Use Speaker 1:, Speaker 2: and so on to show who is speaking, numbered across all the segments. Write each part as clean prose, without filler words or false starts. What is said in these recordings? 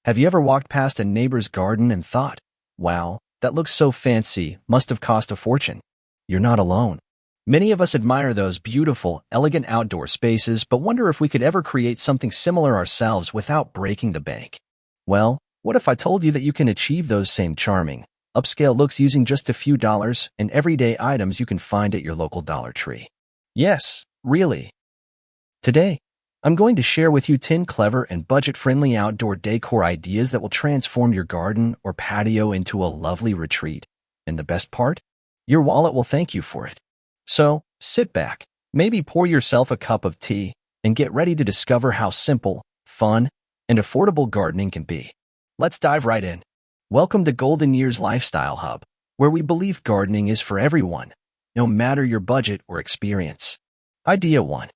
Speaker 1: Have you ever walked past a neighbor's garden and thought, wow, that looks so fancy, must have cost a fortune? You're not alone. Many of us admire those beautiful, elegant outdoor spaces, but wonder if we could ever create something similar ourselves without breaking the bank. Well, what if I told you that you can achieve those same charming, upscale looks using just a few dollars and everyday items you can find at your local Dollar Tree? Yes, really. Today, I'm going to share with you 10 clever and budget-friendly outdoor decor ideas that will transform your garden or patio into a lovely retreat. And the best part? Your wallet will thank you for it. So, sit back, maybe pour yourself a cup of tea, and get ready to discover how simple, fun, and affordable gardening can be. Let's dive right in. Welcome to Golden Years Lifestyle Hub, where we believe gardening is for everyone, no matter your budget or experience. Idea 1.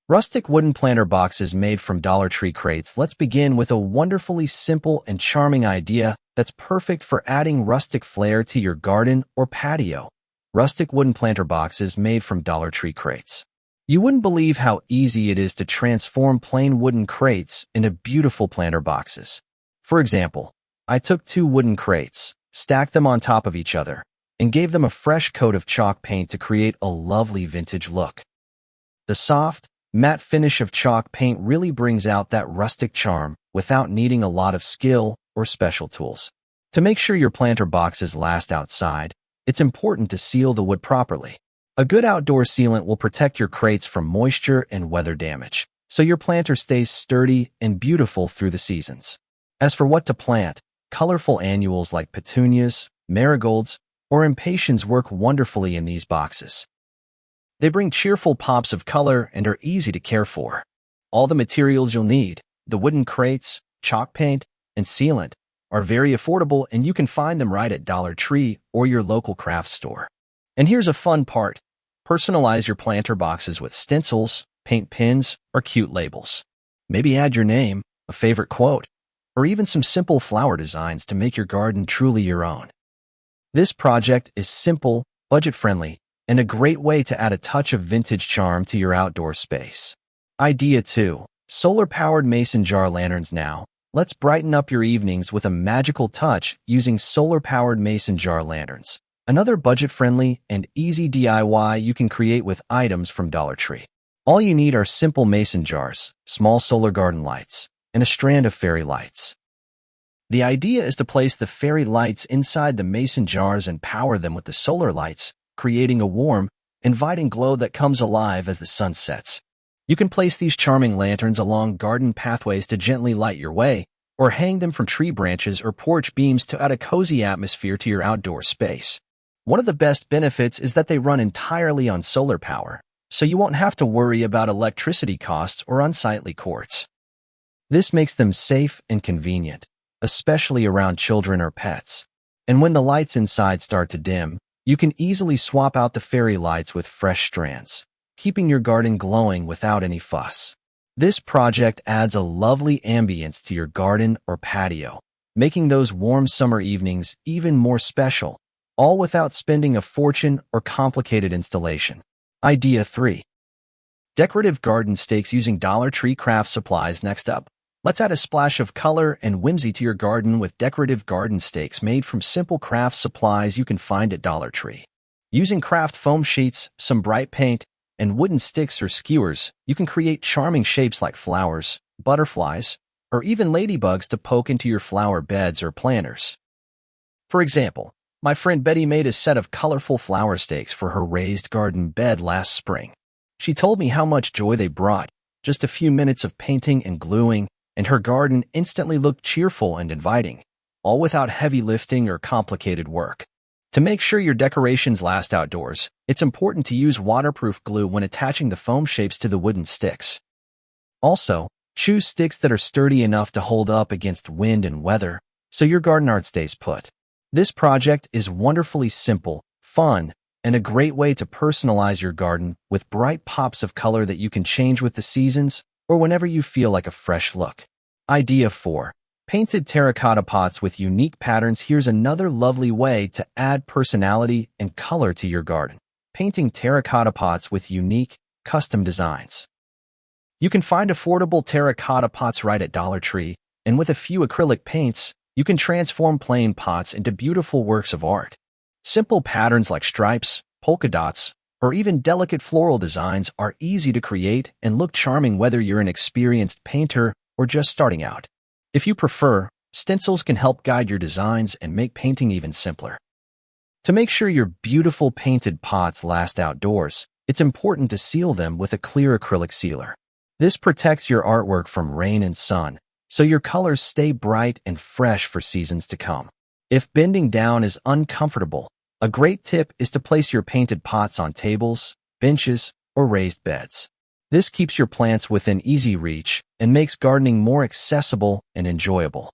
Speaker 1: Rustic wooden planter boxes made from Dollar Tree crates. Let's begin with a wonderfully simple and charming idea that's perfect for adding rustic flair to your garden or patio. Rustic wooden planter boxes made from Dollar Tree crates. You wouldn't believe how easy it is to transform plain wooden crates into beautiful planter boxes. For example, I took 2 wooden crates, stacked them on top of each other, and gave them a fresh coat of chalk paint to create a lovely vintage look. The soft, matte finish of chalk paint really brings out that rustic charm without needing a lot of skill or special tools. To make sure your planter boxes last outside, it's important to seal the wood properly. A good outdoor sealant will protect your crates from moisture and weather damage, so your planter stays sturdy and beautiful through the seasons. As for what to plant, colorful annuals like petunias, marigolds, or impatiens work wonderfully in these boxes. They bring cheerful pops of color and are easy to care for. All the materials you'll need, the wooden crates, chalk paint, and sealant, are very affordable, and you can find them right at Dollar Tree or your local craft store. And here's a fun part. Personalize your planter boxes with stencils, paint pins, or cute labels. Maybe add your name, a favorite quote, or even some simple flower designs to make your garden truly your own. This project is simple, budget-friendly, and a great way to add a touch of vintage charm to your outdoor space. Idea 2. Solar-powered mason jar lanterns. Now, let's brighten up your evenings with a magical touch using solar-powered mason jar lanterns. Another budget-friendly and easy DIY you can create with items from Dollar Tree. All you need are simple mason jars, small solar garden lights, and a strand of fairy lights. The idea is to place the fairy lights inside the mason jars and power them with the solar lights, creating a warm, inviting glow that comes alive as the sun sets. You can place these charming lanterns along garden pathways to gently light your way, or hang them from tree branches or porch beams to add a cozy atmosphere to your outdoor space. One of the best benefits is that they run entirely on solar power, so you won't have to worry about electricity costs or unsightly cords. This makes them safe and convenient, especially around children or pets. And when the lights inside start to dim, you can easily swap out the fairy lights with fresh strands, keeping your garden glowing without any fuss. This project adds a lovely ambience to your garden or patio, making those warm summer evenings even more special, all without spending a fortune or complicated installation. Idea 3. Decorative garden stakes using Dollar Tree craft supplies. Next up, let's add a splash of color and whimsy to your garden with decorative garden stakes made from simple craft supplies you can find at Dollar Tree. Using craft foam sheets, some bright paint, and wooden sticks or skewers, you can create charming shapes like flowers, butterflies, or even ladybugs to poke into your flower beds or planters. For example, my friend Betty made a set of colorful flower stakes for her raised garden bed last spring. She told me how much joy they brought. Just a few minutes of painting and gluing, and her garden instantly looked cheerful and inviting, all without heavy lifting or complicated work. To make sure your decorations last outdoors, it's important to use waterproof glue when attaching the foam shapes to the wooden sticks. Also, choose sticks that are sturdy enough to hold up against wind and weather, so your garden art stays put. This project is wonderfully simple, fun, and a great way to personalize your garden with bright pops of color that you can change with the seasons or whenever you feel like a fresh look. Idea 4. Painted terracotta pots with unique patterns. Here's another lovely way to add personality and color to your garden. Painting terracotta pots with unique, custom designs. You can find affordable terracotta pots right at Dollar Tree and with a few acrylic paints, you can transform plain pots into beautiful works of art. Simple patterns like stripes, polka dots, or even delicate floral designs are easy to create and look charming whether you're an experienced painter or just starting out. If you prefer, stencils can help guide your designs and make painting even simpler. To make sure your beautiful painted pots last outdoors, it's important to seal them with a clear acrylic sealer. This protects your artwork from rain and sun, so your colors stay bright and fresh for seasons to come. If bending down is uncomfortable, a great tip is to place your painted pots on tables, benches, or raised beds. This keeps your plants within easy reach and makes gardening more accessible and enjoyable.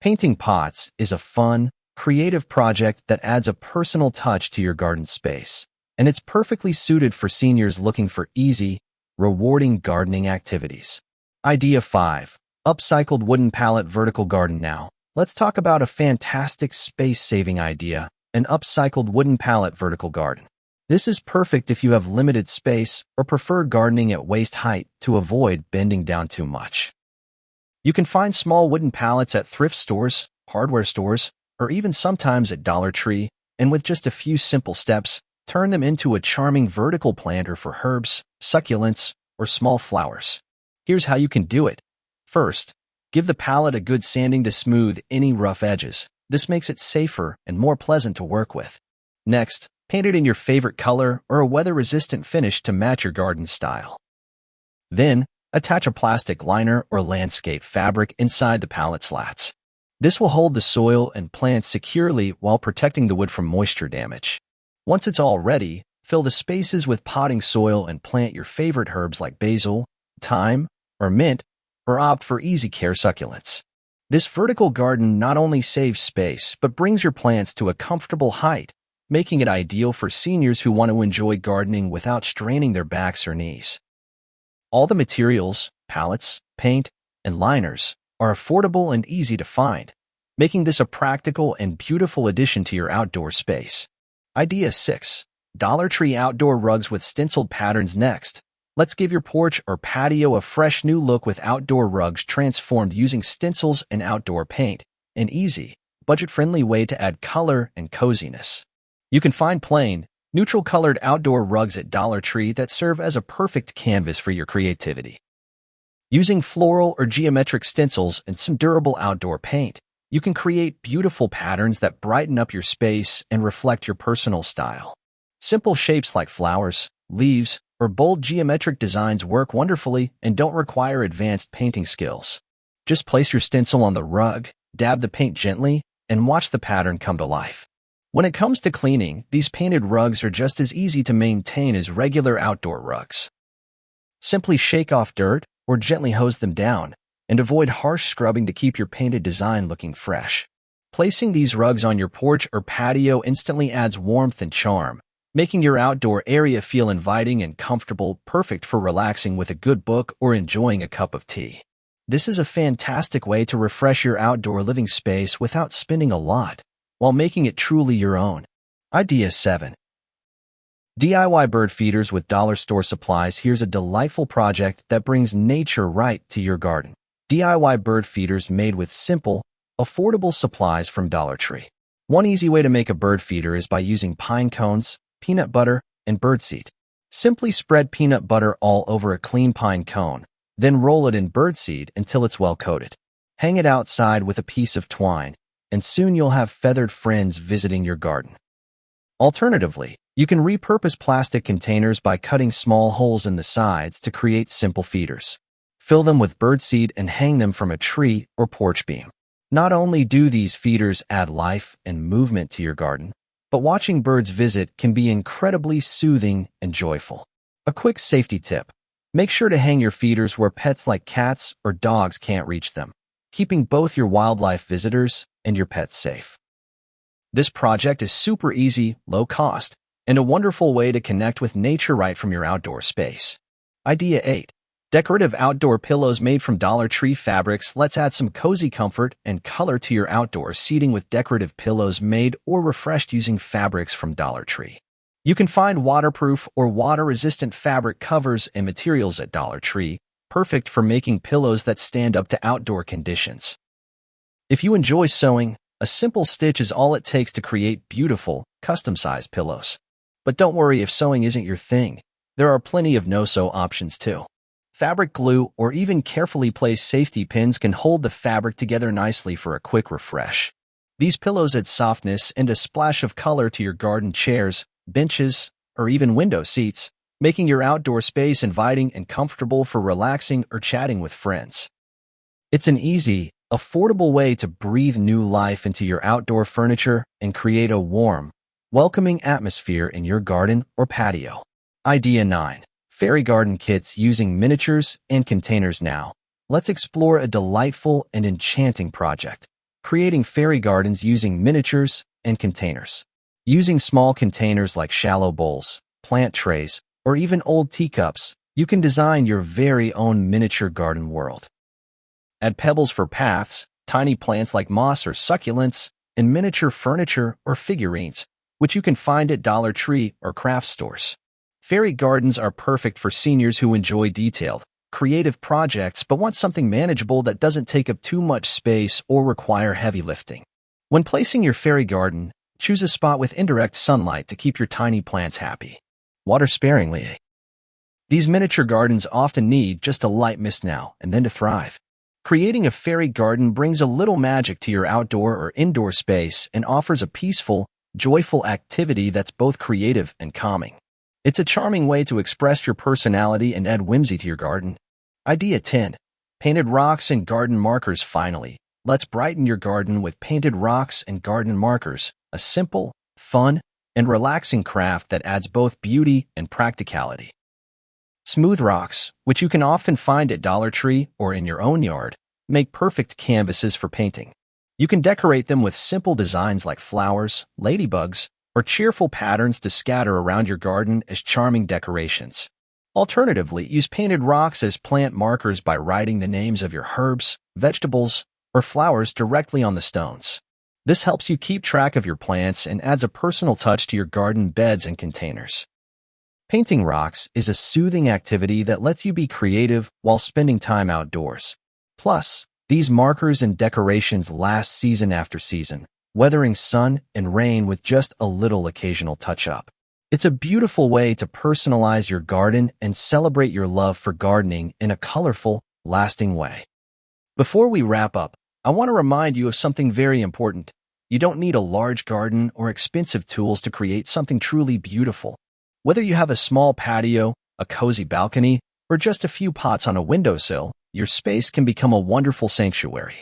Speaker 1: Painting pots is a fun, creative project that adds a personal touch to your garden space, and it's perfectly suited for seniors looking for easy, rewarding gardening activities. Idea 5. Upcycled wooden pallet vertical garden. Now, let's talk about a fantastic space-saving idea, an upcycled wooden pallet vertical garden. This is perfect if you have limited space or prefer gardening at waist height to avoid bending down too much. You can find small wooden pallets at thrift stores, hardware stores, or even sometimes at Dollar Tree, and with just a few simple steps, turn them into a charming vertical planter for herbs, succulents, or small flowers. Here's how you can do it. First, give the pallet a good sanding to smooth any rough edges. This makes it safer and more pleasant to work with. Next, paint it in your favorite color or a weather-resistant finish to match your garden style. Then, attach a plastic liner or landscape fabric inside the pallet slats. This will hold the soil and plants securely while protecting the wood from moisture damage. Once it's all ready, fill the spaces with potting soil and plant your favorite herbs like basil, thyme, or mint, or opt for easy care succulents. This vertical garden not only saves space, but brings your plants to a comfortable height, making it ideal for seniors who want to enjoy gardening without straining their backs or knees. All the materials, pallets, paint, and liners are affordable and easy to find, making this a practical and beautiful addition to your outdoor space. Idea 6. Dollar Tree outdoor rugs with stenciled patterns. Next, let's give your porch or patio a fresh new look with outdoor rugs transformed using stencils and outdoor paint, an easy, budget-friendly way to add color and coziness. You can find plain, neutral-colored outdoor rugs at Dollar Tree that serve as a perfect canvas for your creativity. Using floral or geometric stencils and some durable outdoor paint, you can create beautiful patterns that brighten up your space and reflect your personal style. Simple shapes like flowers, leaves, or bold geometric designs work wonderfully and don't require advanced painting skills. Just place your stencil on the rug, dab the paint gently, and watch the pattern come to life. When it comes to cleaning, these painted rugs are just as easy to maintain as regular outdoor rugs. Simply shake off dirt or gently hose them down, and avoid harsh scrubbing to keep your painted design looking fresh. Placing these rugs on your porch or patio instantly adds warmth and charm, making your outdoor area feel inviting and comfortable, perfect for relaxing with a good book or enjoying a cup of tea. This is a fantastic way to refresh your outdoor living space without spending a lot, while making it truly your own. Idea 7. DIY bird feeders with dollar store supplies. Here's a delightful project that brings nature right to your garden. DIY bird feeders made with simple, affordable supplies from Dollar Tree. One easy way to make a bird feeder is by using pine cones, peanut butter, and birdseed. Simply spread peanut butter all over a clean pine cone, then roll it in birdseed until it's well coated. Hang it outside with a piece of twine, and soon you'll have feathered friends visiting your garden. Alternatively, you can repurpose plastic containers by cutting small holes in the sides to create simple feeders. Fill them with birdseed and hang them from a tree or porch beam. Not only do these feeders add life and movement to your garden, but watching birds visit can be incredibly soothing and joyful. A quick safety tip: make sure to hang your feeders where pets like cats or dogs can't reach them, keeping both your wildlife visitors and your pets safe. This project is super easy, low cost, and a wonderful way to connect with nature right from your outdoor space. Idea 8. Decorative outdoor pillows made from Dollar Tree fabrics. Let's add some cozy comfort and color to your outdoor seating with decorative pillows made or refreshed using fabrics from Dollar Tree. You can find waterproof or water-resistant fabric covers and materials at Dollar Tree, perfect for making pillows that stand up to outdoor conditions. If you enjoy sewing, a simple stitch is all it takes to create beautiful, custom-sized pillows. But don't worry if sewing isn't your thing. There are plenty of no-sew options too. Fabric glue or even carefully placed safety pins can hold the fabric together nicely for a quick refresh. These pillows add softness and a splash of color to your garden chairs, benches, or even window seats, making your outdoor space inviting and comfortable for relaxing or chatting with friends. It's an easy, affordable way to breathe new life into your outdoor furniture and create a warm, welcoming atmosphere in your garden or patio. Idea 9. Fairy garden kits using miniatures and containers. Now, let's explore a delightful and enchanting project, creating fairy gardens using miniatures and containers. Using small containers like shallow bowls, plant trays, or even old teacups, you can design your very own miniature garden world. Add pebbles for paths, tiny plants like moss or succulents, and miniature furniture or figurines, which you can find at Dollar Tree or craft stores. Fairy gardens are perfect for seniors who enjoy detailed, creative projects but want something manageable that doesn't take up too much space or require heavy lifting. When placing your fairy garden, choose a spot with indirect sunlight to keep your tiny plants happy. Water sparingly. These miniature gardens often need just a light mist now and then to thrive. Creating a fairy garden brings a little magic to your outdoor or indoor space and offers a peaceful, joyful activity that's both creative and calming. It's a charming way to express your personality and add whimsy to your garden. Idea 10. Painted rocks and garden markers. Finally, let's brighten your garden with painted rocks and garden markers, a simple, fun, and relaxing craft that adds both beauty and practicality. Smooth rocks, which you can often find at Dollar Tree or in your own yard, make perfect canvases for painting. You can decorate them with simple designs like flowers, ladybugs, or cheerful patterns to scatter around your garden as charming decorations. Alternatively, use painted rocks as plant markers by writing the names of your herbs, vegetables, or flowers directly on the stones. This helps you keep track of your plants and adds a personal touch to your garden beds and containers. Painting rocks is a soothing activity that lets you be creative while spending time outdoors. Plus, these markers and decorations last season after season, weathering sun and rain with just a little occasional touch-up. It's a beautiful way to personalize your garden and celebrate your love for gardening in a colorful, lasting way. Before we wrap up, I want to remind you of something very important. You don't need a large garden or expensive tools to create something truly beautiful. Whether you have a small patio, a cozy balcony, or just a few pots on a windowsill, your space can become a wonderful sanctuary.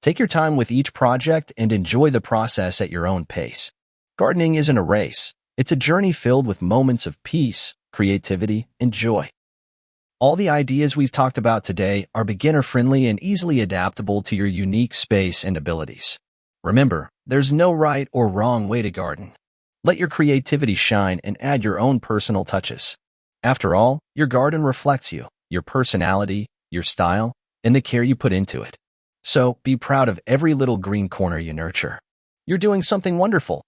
Speaker 1: Take your time with each project and enjoy the process at your own pace. Gardening isn't a race. It's a journey filled with moments of peace, creativity, and joy. All the ideas we've talked about today are beginner-friendly and easily adaptable to your unique space and abilities. Remember, there's no right or wrong way to garden. Let your creativity shine and add your own personal touches. After all, your garden reflects you, your personality, your style, and the care you put into it. So, be proud of every little green corner you nurture. You're doing something wonderful.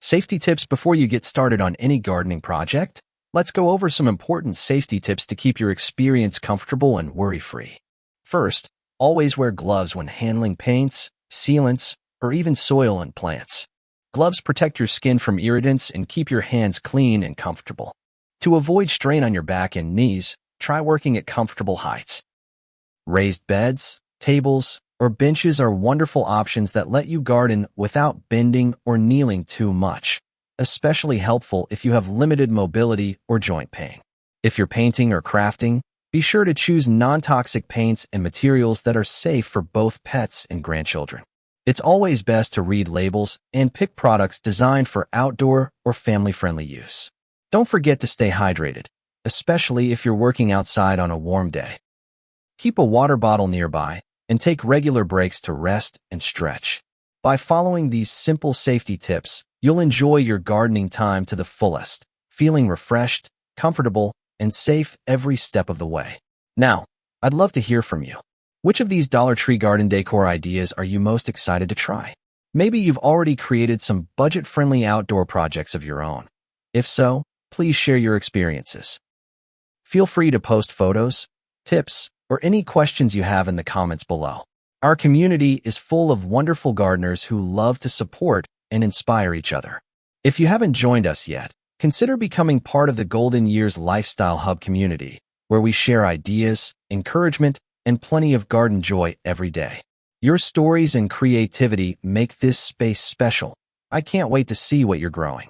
Speaker 1: Safety tips before you get started on any gardening project? Let's go over some important safety tips to keep your experience comfortable and worry-free. First, always wear gloves when handling paints, sealants, or even soil and plants. Gloves protect your skin from irritants and keep your hands clean and comfortable. To avoid strain on your back and knees, try working at comfortable heights. Raised beds, tables, or benches are wonderful options that let you garden without bending or kneeling too much, especially helpful if you have limited mobility or joint pain. If you're painting or crafting, be sure to choose non-toxic paints and materials that are safe for both pets and grandchildren. It's always best to read labels and pick products designed for outdoor or family-friendly use. Don't forget to stay hydrated, especially if you're working outside on a warm day. Keep a water bottle nearby and take regular breaks to rest and stretch. By following these simple safety tips, you'll enjoy your gardening time to the fullest, feeling refreshed, comfortable, and safe every step of the way. Now, I'd love to hear from you. Which of these Dollar Tree garden decor ideas are you most excited to try? Maybe you've already created some budget-friendly outdoor projects of your own. If so, please share your experiences. Feel free to post photos, tips, or any questions you have in the comments below. Our community is full of wonderful gardeners who love to support and inspire each other. If you haven't joined us yet, consider becoming part of the Golden Years Lifestyle Hub community, where we share ideas, encouragement, and plenty of garden joy every day. Your stories and creativity make this space special. I can't wait to see what you're growing.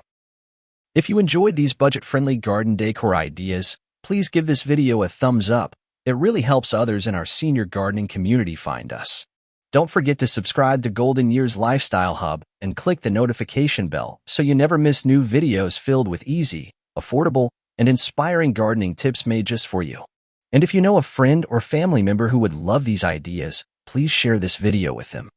Speaker 1: If you enjoyed these budget-friendly garden decor ideas, please give this video a thumbs up. It really helps others in our senior gardening community find us. Don't forget to subscribe to Golden Years Lifestyle Hub and click the notification bell so you never miss new videos filled with easy, affordable, and inspiring gardening tips made just for you. And if you know a friend or family member who would love these ideas, please share this video with them.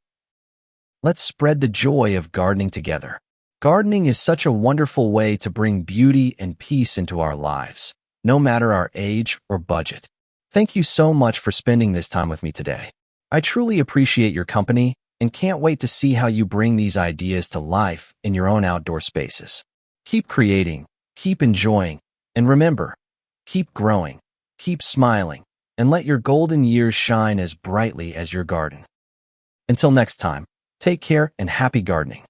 Speaker 1: Let's spread the joy of gardening together. Gardening is such a wonderful way to bring beauty and peace into our lives, no matter our age or budget. Thank you so much for spending this time with me today. I truly appreciate your company and can't wait to see how you bring these ideas to life in your own outdoor spaces. Keep creating, keep enjoying, and remember, keep growing, keep smiling, and let your golden years shine as brightly as your garden. Until next time, take care and happy gardening.